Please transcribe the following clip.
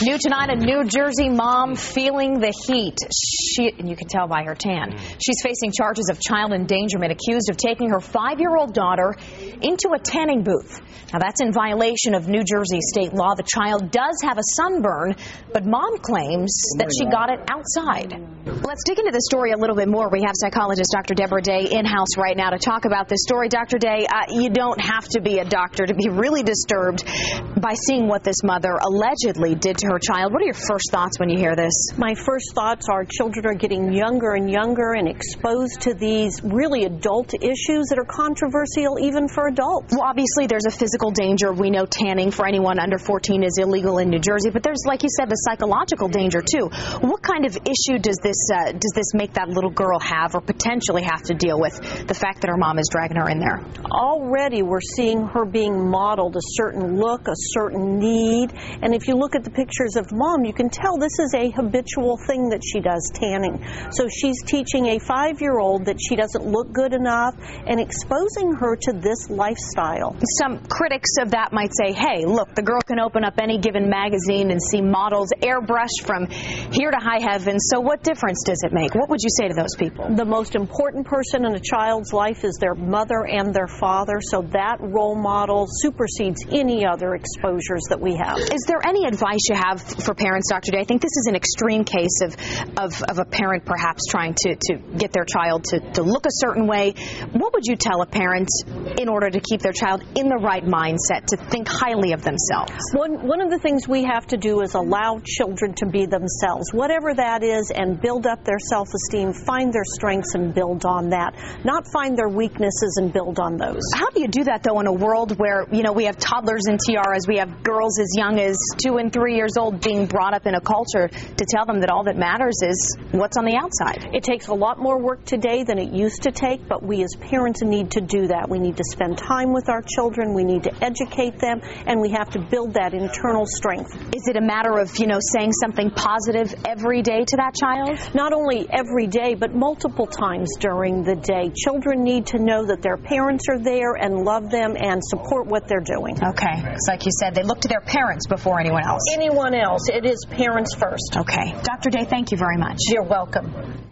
New tonight, a New Jersey mom feeling the heat. And you can tell by her tan. She's facing charges of child endangerment, accused of taking her 5-year-old daughter into a tanning booth. Now, that's in violation of New Jersey state law. The child does have a sunburn, but mom claims that she got it outside. Let's dig into the story a little bit more. We have psychologist Dr. Deborah Day in-house right now to talk about this story. Dr. Day, you don't have to be a doctor to be really disturbed by seeing what this mother allegedly did to her child. What are your first thoughts when you hear this? My first thoughts are children are getting younger and younger and exposed to these really adult issues that are controversial even for adults. Well, obviously there's a physical danger. We know tanning for anyone under 14 is illegal in New Jersey, but there's, like you said, the psychological danger too. What kind of issue does this make that little girl have or potentially have to deal with, the fact that her mom is dragging her in there? Already we're seeing her being modeled a certain look, a certain need, and if you look at the pictures of mom, you can tell this is a habitual thing that she does, tanning. So she's teaching a 5-year-old that she doesn't look good enough and exposing her to this lifestyle. Some critics of that might say, hey, look, the girl can open up any given magazine and see models airbrushed from here to high heaven, so what difference does it make? What would you say to those people? The most important person in a child's life is their mother and their father, so that role model supersedes any other exposures that we have. Is there any advice you have for parents, Dr. Day? I think this is an extreme case of a parent perhaps trying to get their child to look a certain way. What would you tell a parent in order to keep their child in the right mindset, to think highly of themselves? One of the things we have to do is allow children to be themselves, whatever that is, and build up their self-esteem, find their strengths and build on that, not find their weaknesses and build on those. How do you do that, though, in a world where, you know, we have toddlers in tiaras, we have girls as young as 2 and 3 years old being brought up in a culture to tell them that all that matters is what's on the outside? It takes a lot more work today than it used to take, but we as parents need to do that. We need to spend time with our children, we need to educate them, and we have to build that internal strength. Is it a matter of, saying something positive every day to that child? Not only every day, but multiple times during the day. Children need to know that their parents are there and love them and support what they're doing. Okay. It's like you said, they look to their parents before anyone else. Anyone else. It is parents first. Okay. Dr. Day, thank you very much. You're welcome.